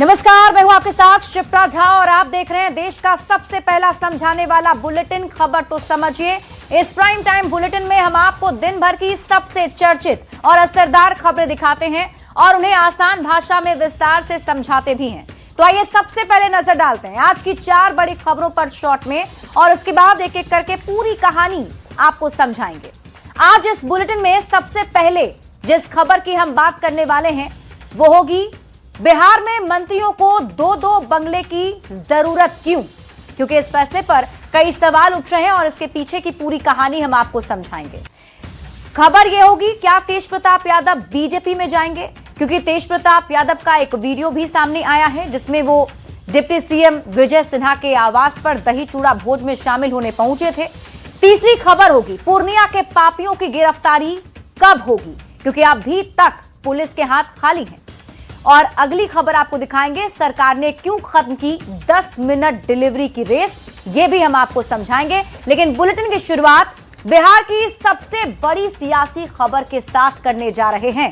नमस्कार, मैं हूं आपके साथ शिप्रा झा और आप देख रहे हैं देश का सबसे पहला समझाने वाला बुलेटिन खबर तो समझिए। इस प्राइम टाइम बुलेटिन में हम आपको दिन भर की सबसे चर्चित और असरदार खबरें दिखाते हैं और उन्हें आसान भाषा में विस्तार से समझाते भी हैं। तो आइए सबसे पहले नजर डालते हैं आज की 4 बड़ी खबरों पर शॉर्ट में और उसके बाद एक एक करके पूरी कहानी आपको समझाएंगे। आज इस बुलेटिन में सबसे पहले जिस खबर की हम बात करने वाले हैं वो होगी बिहार में मंत्रियों को 2-2 बंगले की जरूरत क्यों? क्योंकि इस फैसले पर कई सवाल उठ रहे हैं और इसके पीछे की पूरी कहानी हम आपको समझाएंगे। खबर यह होगी क्या तेज प्रताप यादव बीजेपी में जाएंगे? क्योंकि तेज प्रताप यादव का एक वीडियो भी सामने आया है जिसमें वो डिप्टी सीएम विजय सिन्हा के आवास पर दही चूड़ा भोज में शामिल होने पहुंचे थे। तीसरी खबर होगी पूर्णिया के पापियों की गिरफ्तारी कब होगी? क्योंकि अभी तक पुलिस के हाथ खाली हैं। और अगली खबर आपको दिखाएंगे सरकार ने क्यों खत्म की 10 मिनट डिलीवरी की रेस, ये भी हम आपको समझाएंगे। लेकिन बुलेटिन की शुरुआत बिहार की सबसे बड़ी सियासी खबर के साथ करने जा रहे हैं।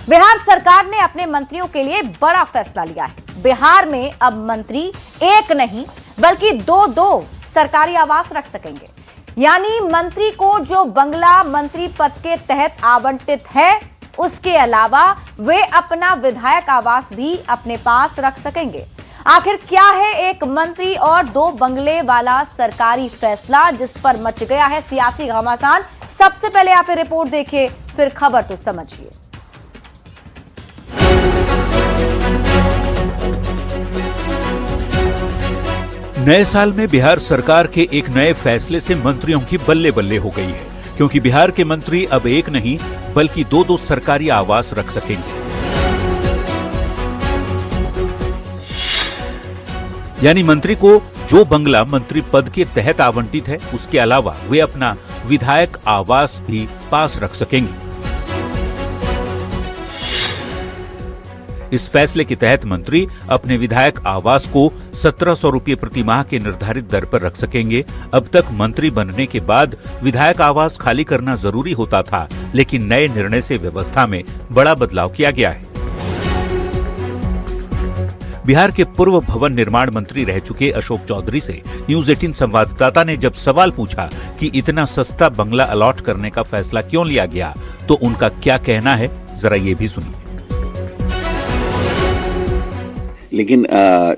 बिहार सरकार ने अपने मंत्रियों के लिए बड़ा फैसला लिया है। बिहार में अब मंत्री एक नहीं बल्कि 2-2 सरकारी आवास रख सकेंगे। यानी मंत्री को जो बंगला मंत्री पद के तहत आवंटित है उसके अलावा वे अपना विधायक आवास भी अपने पास रख सकेंगे। आखिर क्या है एक मंत्री और 2 बंगले वाला सरकारी फैसला जिस पर मच गया है सियासी घमासान? सबसे पहले आप ये रिपोर्ट देखिए, फिर खबर तो समझिए। नए साल में बिहार सरकार के एक नए फैसले से मंत्रियों की बल्ले बल्ले हो गई है, क्योंकि बिहार के मंत्री अब एक नहीं बल्कि 2-2 सरकारी आवास रख सकेंगे। यानी मंत्री को जो बंगला मंत्री पद के तहत आवंटित है उसके अलावा वे अपना विधायक आवास भी पास रख सकेंगे। इस फैसले के तहत मंत्री अपने विधायक आवास को 1700 रुपये प्रति माह के निर्धारित दर पर रख सकेंगे। अब तक मंत्री बनने के बाद विधायक आवास खाली करना जरूरी होता था, लेकिन नए निर्णय से व्यवस्था में बड़ा बदलाव किया गया है। बिहार के पूर्व भवन निर्माण मंत्री रह चुके अशोक चौधरी से न्यूज 18 संवाददाता ने जब सवाल पूछा कि इतना सस्ता बंगला अलॉट करने का फैसला क्यों लिया गया, तो उनका क्या कहना है, जरा ये भी सुनिए। लेकिन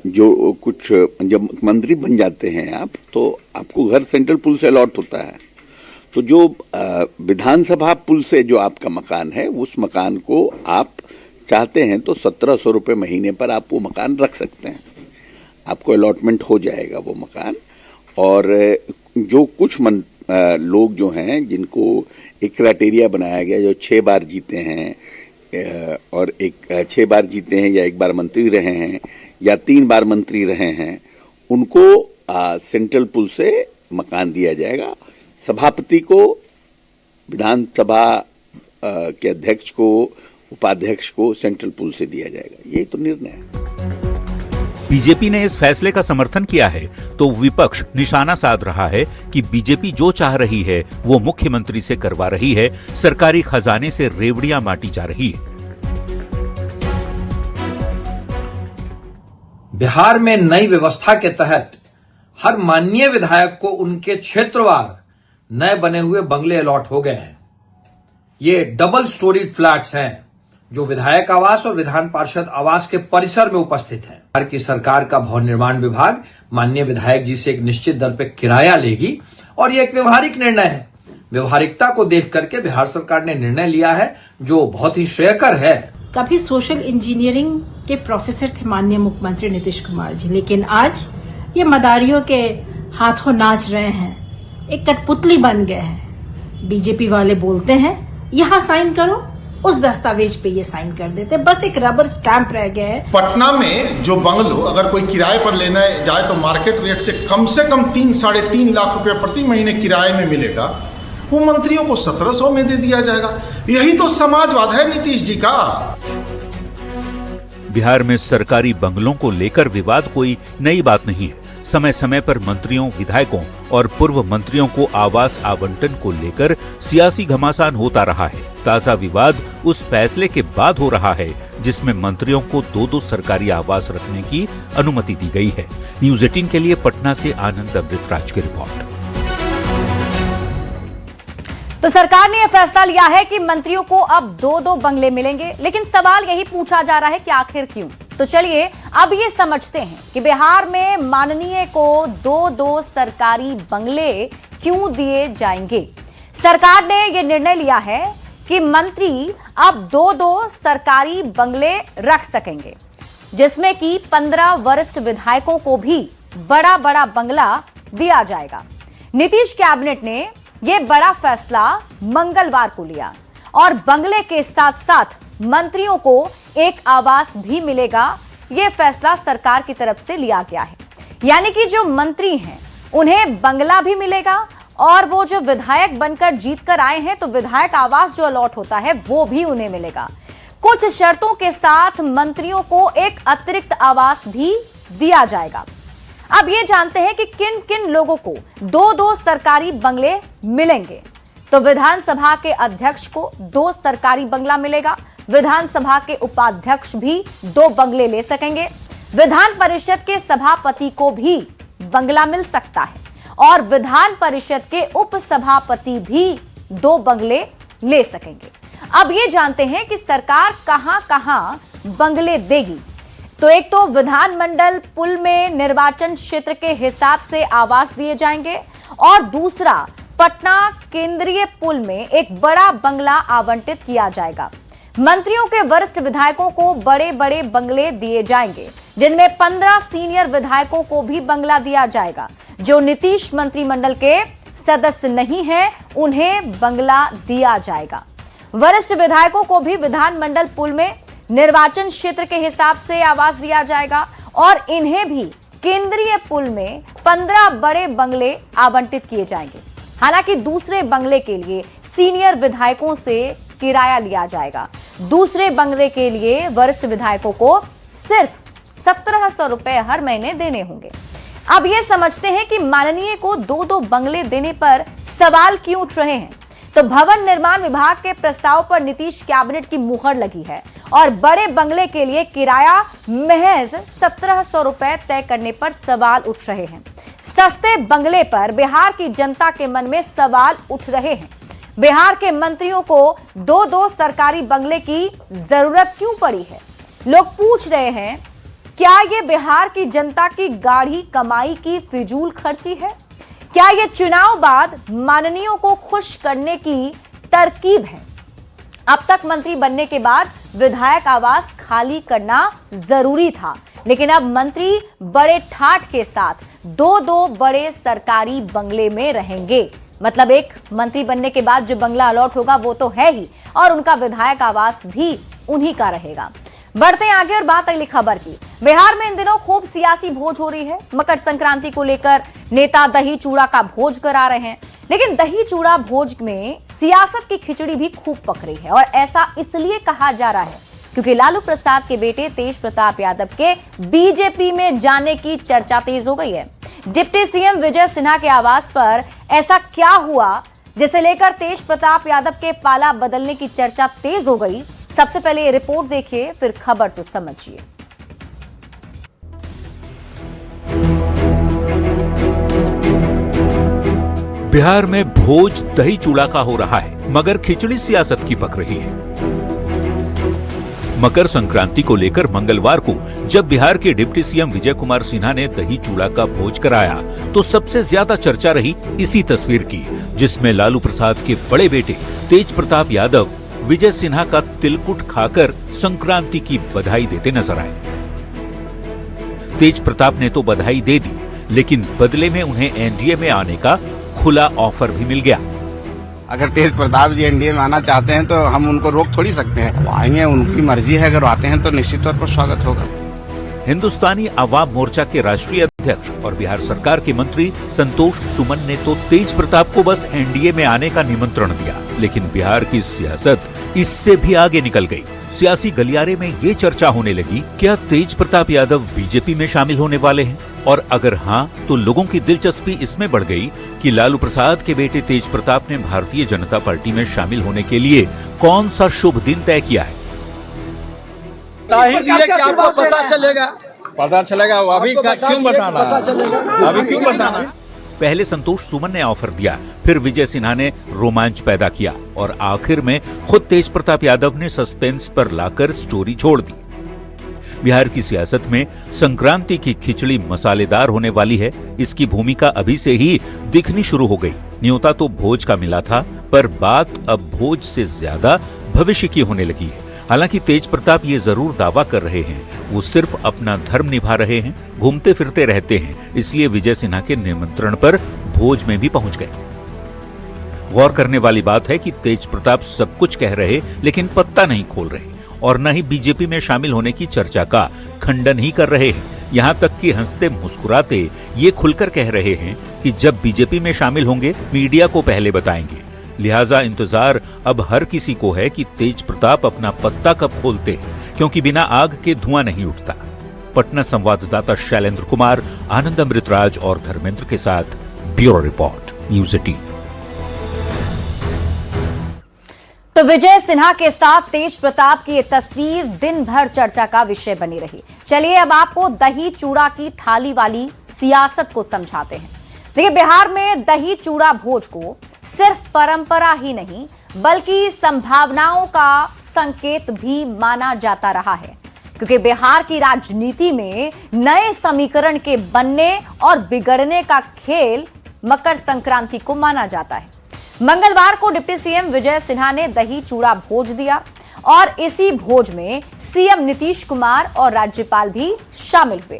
जो कुछ जब मंत्री बन जाते हैं आप, तो आपको घर सेंट्रल पुल से अलॉट होता है। तो जो विधानसभा पुल से जो आपका मकान है उस मकान को आप चाहते हैं तो 1700 रुपये महीने पर आप वो मकान रख सकते हैं। आपको अलॉटमेंट हो जाएगा वो मकान। और जो कुछ लोग जो हैं जिनको एक क्राइटेरिया बनाया गया, जो 6 बार जीते हैं और 6 बार जीते हैं या 1 बार मंत्री रहे हैं या 3 बार मंत्री रहे हैं, उनको सेंट्रल पुल से मकान दिया जाएगा। सभापति को, विधानसभा के अध्यक्ष को, उपाध्यक्ष को सेंट्रल पुल से दिया जाएगा। यही तो निर्णय है। बीजेपी ने इस फैसले का समर्थन किया है तो विपक्ष निशाना साध रहा है कि बीजेपी जो चाह रही है वो मुख्यमंत्री से करवा रही है, सरकारी खजाने से रेवड़ियां बांटी जा रही है। बिहार में नई व्यवस्था के तहत हर माननीय विधायक को उनके क्षेत्रवार नए बने हुए बंगले अलॉट हो गए हैं। ये डबल स्टोरीड फ्लैट्स हैं जो विधायक आवास और विधान पार्षद आवास के परिसर में उपस्थित है। बिहार की सरकार का भवन निर्माण विभाग माननीय विधायक जी से एक निश्चित दर पे किराया लेगी और ये एक व्यवहारिक निर्णय है। व्यवहारिकता को देख करके बिहार सरकार ने निर्णय लिया है जो बहुत ही श्रेयकर है। कभी सोशल इंजीनियरिंग के प्रोफेसर थे माननीय मुख्यमंत्री नीतीश कुमार जी, लेकिन आज ये मदारियों के हाथों नाच रहे हैं, एक कठपुतली बन गए हैं। बीजेपी वाले बोलते हैं यहाँ साइन करो, उस दस्तावेज पे ये साइन कर देते, बस एक रबर स्टैंप रह गया है। पटना में जो बंगलो अगर कोई किराए पर लेना जाए तो मार्केट रेट से कम 3-3.5 लाख रुपए प्रति महीने किराए में मिलेगा, वो मंत्रियों को 1700 में दे दिया जाएगा। यही तो समाजवाद है नीतीश जी का। बिहार में सरकारी बंगलों को लेकर विवाद कोई नई बात नहीं है। समय समय पर मंत्रियों, विधायकों और पूर्व मंत्रियों को आवास आवंटन को लेकर सियासी घमासान होता रहा है। ताजा विवाद उस फैसले के बाद हो रहा है जिसमें मंत्रियों को 2-2 सरकारी आवास रखने की अनुमति दी गई है। न्यूज़ 18 के लिए पटना से आनंद अमृतराज की रिपोर्ट। तो सरकार ने यह फैसला लिया है कि मंत्रियों को अब 2-2 बंगले मिलेंगे, लेकिन सवाल यही पूछा जा रहा है कि आखिर क्यों। तो चलिए अब ये समझते हैं कि बिहार में माननीय को 2-2 सरकारी बंगले क्यों दिए जाएंगे। सरकार ने यह निर्णय लिया है कि मंत्री अब 2-2 सरकारी बंगले रख सकेंगे, जिसमें कि 15 वरिष्ठ विधायकों को भी बड़ा बड़ा बंगला दिया जाएगा। नीतीश कैबिनेट ने यह बड़ा फैसला मंगलवार को लिया और बंगले के साथ साथ मंत्रियों को एक आवास भी मिलेगा। यह फैसला सरकार की तरफ से लिया गया है, यानी कि जो मंत्री हैं उन्हें बंगला भी मिलेगा और वो जो विधायक बनकर जीतकर आए हैं तो विधायक आवास जो अलॉट होता है वो भी उन्हें मिलेगा। कुछ शर्तों के साथ मंत्रियों को एक अतिरिक्त आवास भी दिया जाएगा। अब ये जानते हैं कि किन किन लोगों को 2-2 सरकारी बंगले मिलेंगे। तो विधानसभा के अध्यक्ष को 2 सरकारी बंगला मिलेगा, विधानसभा के उपाध्यक्ष भी 2 बंगले ले सकेंगे, विधान परिषद के सभापति को भी बंगला मिल सकता है और विधान परिषद के उपसभापति भी 2 बंगले ले सकेंगे। अब ये जानते हैं कि सरकार कहां-कहां बंगले देगी। तो एक तो विधानमंडल पुल में निर्वाचन क्षेत्र के हिसाब से आवास दिए जाएंगे और दूसरा पटना केंद्रीय पुल में एक बड़ा बंगला आवंटित किया जाएगा। मंत्रियों के वरिष्ठ विधायकों को बड़े बड़े बंगले दिए जाएंगे, जिनमें 15 सीनियर विधायकों को भी बंगला दिया जाएगा। जो नीतीश मंत्रिमंडल के सदस्य नहीं हैं उन्हें बंगला दिया जाएगा। वरिष्ठ विधायकों को भी विधानमंडल पुल में निर्वाचन क्षेत्र के हिसाब से आवास दिया जाएगा और इन्हें भी केंद्रीय पुल में 15 बड़े बंगले आवंटित किए जाएंगे। हालांकि दूसरे बंगले के लिए सीनियर विधायकों से किराया लिया जाएगा। दूसरे बंगले के लिए वरिष्ठ विधायकों को सिर्फ 1700 रुपए हर महीने देने होंगे। अब ये समझते हैं कि माननीय को 2-2 बंगले देने पर सवाल क्यों उठ रहे हैं। तो भवन निर्माण विभाग के प्रस्ताव पर नीतीश कैबिनेट की मुहर लगी है और बड़े बंगले के लिए किराया महज 1700 रुपए तय करने पर सवाल उठ रहे हैं। सस्ते बंगले पर बिहार की जनता के मन में सवाल उठ रहे हैं। बिहार के मंत्रियों को 2-2 सरकारी बंगले की जरूरत क्यों पड़ी है। लोग पूछ रहे हैं, क्या ये बिहार की जनता की गाढ़ी कमाई की फिजूल खर्ची है? क्या ये चुनाव बाद माननीयों को खुश करने की तरकीब है? अब तक मंत्री बनने के बाद विधायक आवास खाली करना जरूरी था, लेकिन अब मंत्री बड़े ठाठ के साथ 2-2 बड़े सरकारी बंगले में रहेंगे। मतलब एक मंत्री बनने के बाद जो बंगला अलॉट होगा वो तो है ही और उनका विधायक आवास भी उन्हीं का रहेगा। बढ़ते हैं आगे और बात अगली खबर की। बिहार में इन दिनों खूब सियासी भोज हो रही है। मकर संक्रांति को लेकर नेता दही चूड़ा का भोज करा रहे हैं, लेकिन दही चूड़ा भोज में सियासत की खिचड़ी भी खूब पक रही है और ऐसा इसलिए कहा जा रहा है क्योंकि लालू प्रसाद के बेटे तेज प्रताप यादव के बीजेपी में जाने की चर्चा तेज हो गई है। डिप्टी सीएम विजय सिन्हा के आवास पर ऐसा क्या हुआ जिसे लेकर तेज प्रताप यादव के पाला बदलने की चर्चा तेज हो गई। सबसे पहले ये रिपोर्ट देखिए, फिर खबर तो समझिए। बिहार में भोज दही चूड़ा का हो रहा है, मगर खिचड़ी सियासत की पक रही है। मकर संक्रांति को लेकर मंगलवार को जब बिहार के डिप्टी सीएम विजय कुमार सिन्हा ने दही चूड़ा का भोज कराया तो सबसे ज्यादा चर्चा रही इसी तस्वीर की, जिसमें लालू प्रसाद के बड़े बेटे तेज प्रताप यादव विजय सिन्हा का तिलकुट खाकर संक्रांति की बधाई देते नजर आए। तेज प्रताप ने तो बधाई दे दी, लेकिन बदले में उन्हें एनडीए में आने का खुला ऑफर भी मिल गया। अगर तेज प्रताप जी एनडीए में आना चाहते हैं तो हम उनको रोक थोड़ी सकते हैं, वो आएंगे, उनकी मर्जी है। अगर आते हैं तो निश्चित तौर पर स्वागत होगा। हिंदुस्तानी आवाम मोर्चा के राष्ट्रीय अध्यक्ष और बिहार सरकार के मंत्री संतोष सुमन ने तो तेज प्रताप को बस एनडीए में आने का निमंत्रण दिया, लेकिन बिहार की सियासत इससे भी आगे निकल गई। सियासी गलियारे में ये चर्चा होने लगी, क्या तेज प्रताप यादव बीजेपी में शामिल होने वाले हैं और अगर हां तो लोगों की दिलचस्पी इसमें बढ़ गई कि लालू प्रसाद के बेटे तेज प्रताप ने भारतीय जनता पार्टी में शामिल होने के लिए कौन सा शुभ दिन तय किया है। आपको पता चलेगा अभी क्यों बताना, अभी क्यों बताना। पहले संतोष सुमन ने ऑफर दिया, फिर विजय सिन्हा ने रोमांच पैदा किया और आखिर में खुद तेज प्रताप यादव ने सस्पेंस पर लाकर स्टोरी छोड़ दी। बिहार की सियासत में संक्रांति की खिचड़ी मसालेदार होने वाली है, इसकी भूमिका अभी से ही दिखनी शुरू हो गई। न्योता तो भोज का मिला था, पर बात अब भोज से ज्यादा भविष्य की होने लगी है। हालांकि तेज प्रताप ये जरूर दावा कर रहे हैं वो सिर्फ अपना धर्म निभा रहे हैं, घूमते फिरते रहते हैं, इसलिए विजय सिन्हा के निमंत्रण पर भोज में भी पहुंच गए। गौर करने वाली बात है कि तेज प्रताप सब कुछ कह रहे लेकिन पत्ता नहीं खोल रहे और न ही बीजेपी में शामिल होने की चर्चा का खंडन ही कर रहे हैं। यहाँ तक कि हंसते मुस्कुराते ये खुलकर कह रहे हैं कि जब बीजेपी में शामिल होंगे मीडिया को पहले बताएंगे। लिहाजा इंतजार अब हर किसी को है कि तेज प्रताप अपना पत्ता कब खोलते हैं, क्योंकि बिना आग के धुआं नहीं उठता। पटना संवाददाता शैलेंद्र कुमार, आनंद अमृतराज और धर्मेंद्र के साथ ब्यूरो रिपोर्ट, न्यूज़ 18। तो विजय सिन्हा के साथ तेज प्रताप की ये तस्वीर दिन भर चर्चा का विषय बनी रही। चलिए अब आपको दही चूड़ा की थाली वाली सियासत को समझाते हैं। देखिए, बिहार में दही चूड़ा भोज को सिर्फ परंपरा ही नहीं बल्कि संभावनाओं का संकेत भी माना जाता रहा है, क्योंकि बिहार की राजनीति में नए समीकरण के बनने और बिगड़ने का खेल मकर संक्रांति को माना जाता है। मंगलवार को डिप्टी सीएम विजय सिन्हा ने दही चूड़ा भोज दिया और इसी भोज में सीएम नीतीश कुमार और राज्यपाल भी शामिल हुए।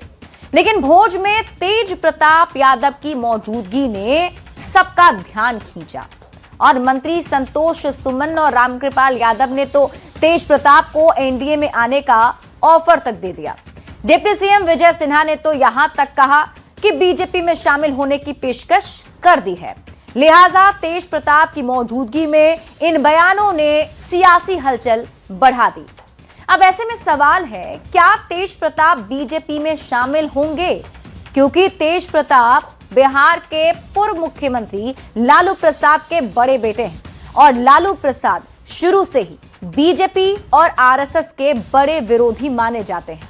लेकिन भोज में तेज प्रताप यादव की मौजूदगी ने सबका ध्यान खींचा और मंत्री संतोष सुमन और रामकृपाल यादव ने तो तेज प्रताप को एनडीए में आने का ऑफर तक दे दिया। डिप्टी सीएम विजय सिन्हा ने तो यहां तक कहा कि बीजेपी में शामिल होने की पेशकश कर दी है। लिहाजा तेज प्रताप की मौजूदगी में इन बयानों ने सियासी हलचल बढ़ा दी। अब ऐसे में सवाल है, क्या तेज प्रताप बीजेपी में शामिल होंगे? क्योंकि तेज प्रताप बिहार के पूर्व मुख्यमंत्री लालू प्रसाद के बड़े बेटे हैं और लालू प्रसाद शुरू से ही बीजेपी और आरएसएस के बड़े विरोधी माने जाते हैं।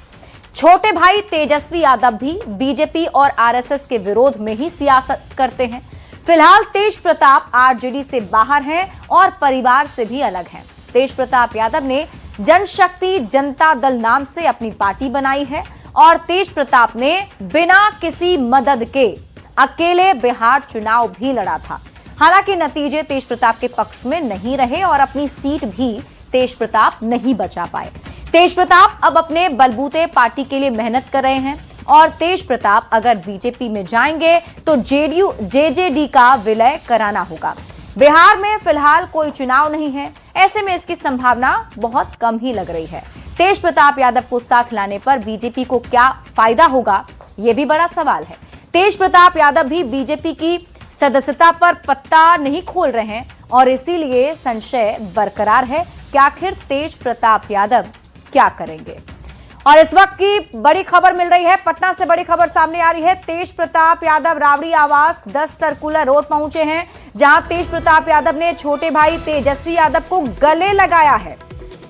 छोटे भाई तेजस्वी यादव भी बीजेपी और आरएसएस के विरोध में ही सियासत करते हैं। फिलहाल तेज प्रताप आरजेडी से बाहर हैं और परिवार से भी अलग हैं। तेज प्रताप यादव ने जनशक्ति जनता दल नाम से अपनी पार्टी बनाई है और तेज प्रताप ने बिना किसी मदद के अकेले बिहार चुनाव भी लड़ा था। हालांकि नतीजे तेज प्रताप के पक्ष में नहीं रहे और अपनी सीट भी तेज प्रताप नहीं बचा पाए। तेज प्रताप अब अपने बलबूते पार्टी के लिए मेहनत कर रहे हैं और तेज प्रताप अगर बीजेपी में जाएंगे तो जेजेडी का विलय कराना होगा। बिहार में फिलहाल कोई चुनाव नहीं है, ऐसे में इसकी संभावना बहुत कम ही लग रही है। तेज प्रताप यादव को साथ लाने पर बीजेपी को क्या फायदा होगा, यह भी बड़ा सवाल है। तेज प्रताप यादव भी बीजेपी की सदस्यता पर पत्ता नहीं खोल रहे हैं और इसीलिए संशय बरकरार है कि आखिर तेज प्रताप यादव क्या करेंगे। और इस वक्त की बड़ी खबर मिल रही है, पटना से बड़ी खबर सामने आ रही है। तेज प्रताप यादव राबड़ी आवास 10 सर्कुलर रोड पहुंचे हैं, जहां तेज प्रताप यादव ने छोटे भाई तेजस्वी यादव को गले लगाया है।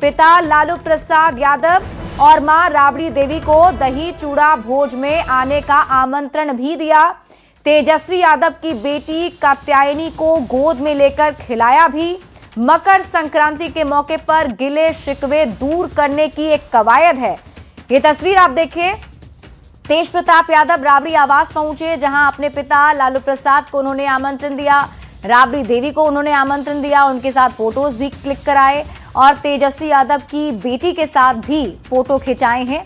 पिता लालू प्रसाद यादव और मां राबड़ी देवी को दही चूड़ा भोज में आने का आमंत्रण भी दिया। तेजस्वी यादव की बेटी कात्यायनी को गोद में लेकर खिलाया भी। मकर संक्रांति के मौके पर गिले शिकवे दूर करने की एक कवायद है। ये तस्वीर आप देखिए, तेज प्रताप यादव राबड़ी आवास पहुंचे, जहां अपने पिता लालू प्रसाद को उन्होंने आमंत्रण दिया, राबड़ी देवी को उन्होंने आमंत्रण दिया, उनके साथ फोटोज भी क्लिक कराए और तेजस्वी यादव की बेटी के साथ भी फोटो खिंचाए हैं,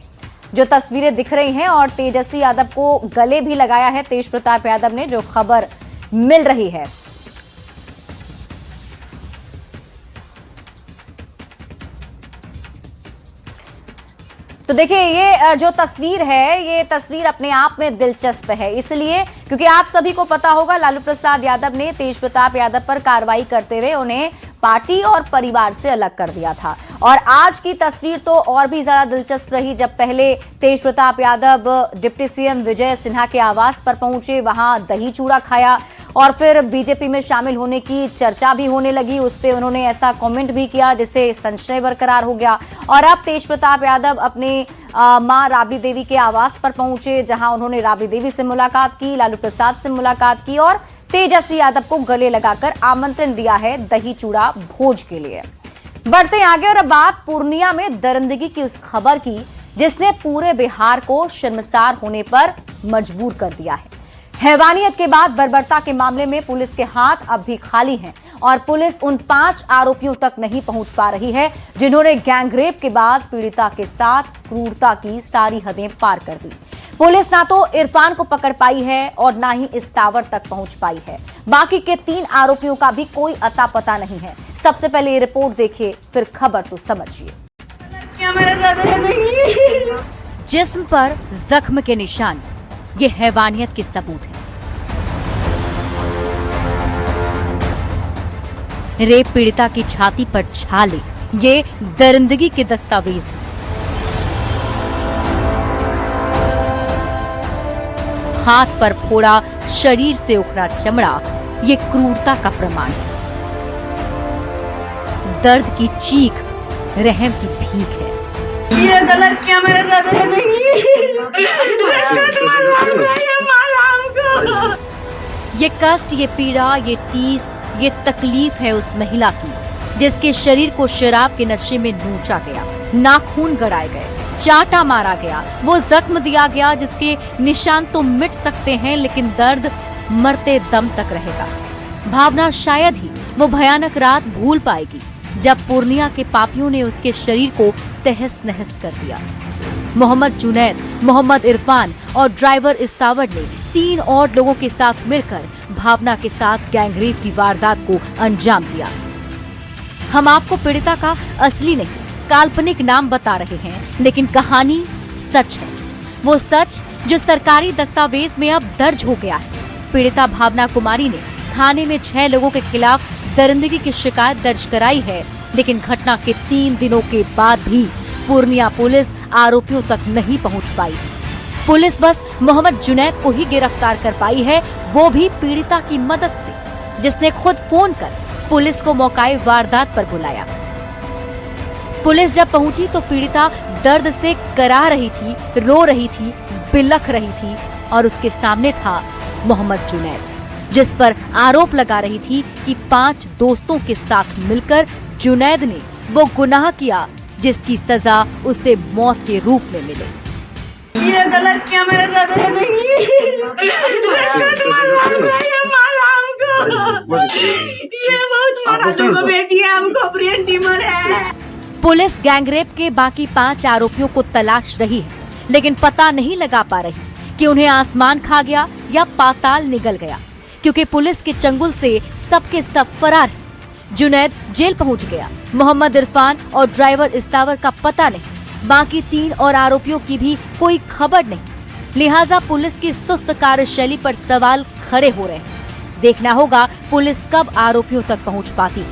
जो तस्वीरें दिख रही हैं। और तेजस्वी यादव को गले भी लगाया है तेज प्रताप यादव ने, जो खबर मिल रही है। तो तो देखिए ये जो तस्वीर है, ये तस्वीर अपने आप में दिलचस्प है, इसलिए क्योंकि आप सभी को पता होगा लालू प्रसाद यादव ने तेज प्रताप यादव पर कार्रवाई करते हुए उन्हें पार्टी और परिवार से अलग कर दिया था। और आज की तस्वीर तो और भी ज्यादा दिलचस्प रही, जब पहले तेज प्रताप यादव डिप्टी सीएम विजय सिन्हा के आवास पर पहुंचे, वहां दही चूड़ा खाया और फिर बीजेपी में शामिल होने की चर्चा भी होने लगी। उस पर उन्होंने ऐसा कमेंट भी किया जिससे संशय बरकरार हो गया। और अब तेज प्रताप यादव अपने मां राबड़ी देवी के आवास पर पहुंचे, जहां उन्होंने राबड़ी देवी से मुलाकात की, लालू प्रसाद से मुलाकात की और तेजस्वी यादव को गले लगाकर आमंत्रण दिया है दही चूड़ा भोज के लिए। बढ़ते हैं आगे और अब बात पूर्णिया में दरिंदगी की उस खबर की जिसने पूरे बिहार को शर्मसार होने पर मजबूर कर दिया है। हैवानियत के बाद बर्बरता के मामले में पुलिस के हाथ अब भी खाली हैं और पुलिस उन 5 आरोपियों तक नहीं पहुंच पा रही है जिन्होंने गैंगरेप के बाद पीड़िता के साथ क्रूरता की सारी हदें पार कर दी। पुलिस ना तो इरफान को पकड़ पाई है और ना ही इस टावर तक पहुंच पाई है। बाकी के 3 आरोपियों का भी कोई अता पता नहीं है। सबसे पहले ये रिपोर्ट देखिए, फिर खबर तो समझिए। जिस्म पर जख्म के निशान, ये हैवानियत के सबूत हैं। रेप पीड़िता की छाती पर छाले, ये दरिंदगी के दस्तावेज हैं। हाथ पर फोड़ा, शरीर से उखड़ा चमड़ा, ये क्रूरता का प्रमाण है। दर्द की चीख, रहम की भीख है। ये गलत क्या मेरे साथ नहीं। ये कष्ट, ये पीड़ा, ये टीस, ये तकलीफ है उस महिला की जिसके शरीर को शराब के नशे में नोचा गया, नाखून गड़ाए गए, चाटा मारा गया, वो जख्म दिया गया जिसके निशान तो मिट सकते हैं लेकिन दर्द मरते दम तक रहेगा। भावना शायद ही वो भयानक रात भूल पाएगी जब पूर्णिया के पापियों ने उसके शरीर को तहस नहस कर दिया। मोहम्मद जुनैद, मोहम्मद इरफान और ड्राइवर इस्तावर ने 3 और लोगों के साथ मिलकर भावना के साथ गैंगरेप की वारदात को अंजाम दिया। हम आपको पीड़िता का असली नहीं, काल्पनिक नाम बता रहे हैं, लेकिन कहानी सच है। वो सच जो सरकारी दस्तावेज में अब दर्ज हो गया है। पीड़िता भावना कुमारी ने थाने में 6 लोगों के खिलाफ दरिंदगी की शिकायत दर्ज कराई है, लेकिन घटना के 3 दिनों के बाद भी पूर्णिया पुलिस आरोपियों तक नहीं पहुंच पाई। पुलिस बस मोहम्मद जुनैद को ही गिरफ्तार कर पाई है, वो भी पीड़िता की मदद से, जिसने खुद फोन कर पुलिस को मौकाए वारदात पर बुलाया। पुलिस जब पहुंची तो पीड़िता दर्द से करा रही थी, रो रही थी, बिलख रही थी और उसके सामने था मोहम्मद जुनैद, जिस पर आरोप लगा रही थी कि 5 दोस्तों के साथ मिलकर जुनैद ने वो गुनाह किया जिसकी सजा उसे मौत के रूप में मिले। ये गलत क्या मेरे साथ नहीं। ये बहुत मारा तुमको, बेटी है हमको, ब्रेन ट्यूमर है। पुलिस गैंगरेप के बाकी 5 आरोपियों को तलाश रही है, लेकिन पता नहीं लगा पा रही कि उन्हें आसमान खा गया या पाताल निगल गया, क्योंकि पुलिस के चंगुल से सबके सब फरार हैं। जुनैद जेल पहुंच गया, मोहम्मद इरफान और ड्राइवर इस्तावर का पता नहीं, बाकी 3 और आरोपियों की भी कोई खबर नहीं। लिहाजा पुलिस की सुस्त कार्यशैली पर सवाल खड़े हो रहे हैं। देखना होगा पुलिस कब आरोपियों तक पहुंच पाती।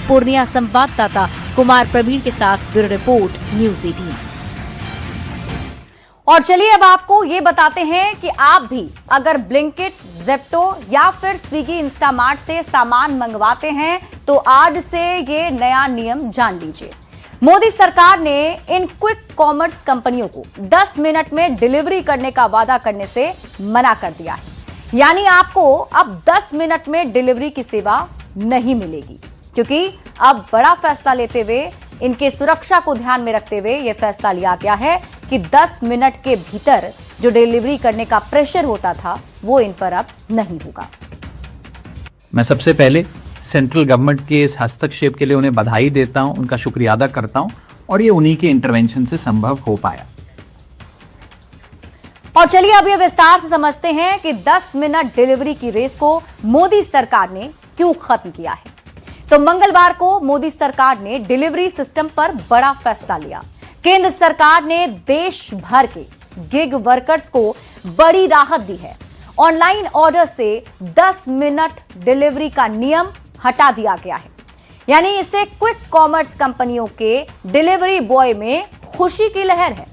पूर्णिया संवाददाता कुमार प्रवीण के साथ ब्यूरो रिपोर्ट, न्यूज़ 18। और चलिए अब आपको ये बताते हैं कि आप भी अगर ब्लिंकिट, ज़ेप्टो या फिर स्विगी, इंस्टामार्ट से सामान मंगवाते हैं तो आज से ये नया नियम जान लीजिए। मोदी सरकार ने इन क्विक कॉमर्स कंपनियों को 10 मिनट में डिलीवरी करने का वादा करने से मना कर दिया है। यानी आपको अब 10 मिनट में डिलीवरी की सेवा नहीं मिलेगी, क्योंकि अब बड़ा फैसला लेते हुए, इनके सुरक्षा को ध्यान में रखते हुए यह फैसला लिया गया है कि 10 मिनट के भीतर जो डिलीवरी करने का प्रेशर होता था वो इन पर अब नहीं होगा। मैं सबसे पहले सेंट्रल गवर्नमेंट के इस हस्तक्षेप के लिए उन्हें बधाई देता हूं, उनका शुक्रिया अदा करता हूं और ये उन्हीं के इंटरवेंशन से संभव हो पाया। और चलिए अब ये विस्तार से समझते हैं कि 10 मिनट डिलीवरी की रेस को मोदी सरकार ने क्यों खत्म किया है। तो मंगलवार को मोदी सरकार ने डिलीवरी सिस्टम पर बड़ा फैसला लिया। केंद्र सरकार ने देश भर के गिग वर्कर्स को बड़ी राहत दी है। ऑनलाइन ऑर्डर से 10 मिनट डिलीवरी का नियम हटा दिया गया है। यानी इससे क्विक कॉमर्स कंपनियों के डिलीवरी बॉय में खुशी की लहर है।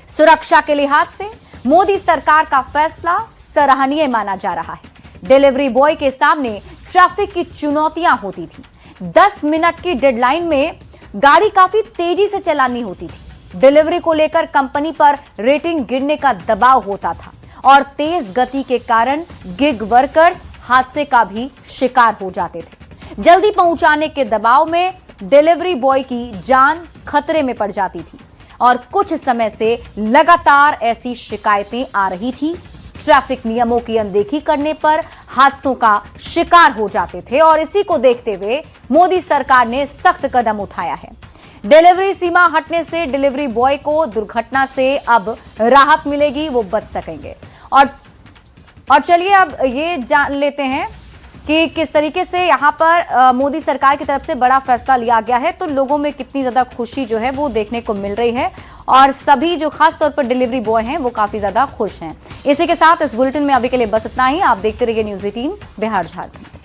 सुरक्षा के लिहाज से मोदी सरकार का फैसला सराहनीय माना जा रहा है। डिलीवरी बॉय के सामने ट्रैफिक की चुनौतियां होती थी। 10 मिनट की डेडलाइन में गाड़ी काफी तेजी से चलानी होती थी। डिलीवरी को लेकर कंपनी पर रेटिंग गिरने का दबाव होता था और तेज गति के कारण गिग वर्कर्स हादसे का भी शिकार हो जाते थे। जल्दी पहुंचाने के दबाव में डिलीवरी बॉय की जान खतरे में पड़ जाती थी और कुछ समय से लगातार ऐसी शिकायतें आ रही थी। ट्रैफिक नियमों की अनदेखी करने पर हादसों का शिकार हो जाते थे और इसी को देखते हुए मोदी सरकार ने सख्त कदम उठाया है। डिलीवरी सीमा हटने से डिलीवरी बॉय को दुर्घटना से अब राहत मिलेगी, वो बच सकेंगे। और चलिए अब ये जान लेते हैं कि किस तरीके से यहाँ पर मोदी सरकार की तरफ से बड़ा फैसला लिया गया है, तो लोगों में कितनी ज्यादा खुशी जो है वो देखने को मिल रही है और सभी जो खास तौर पर डिलीवरी बॉय हैं वो काफी ज्यादा खुश हैं। इसी के साथ इस बुलेटिन में अभी के लिए बस इतना ही। आप देखते रहिए न्यूज़ 18 बिहार झारखंड।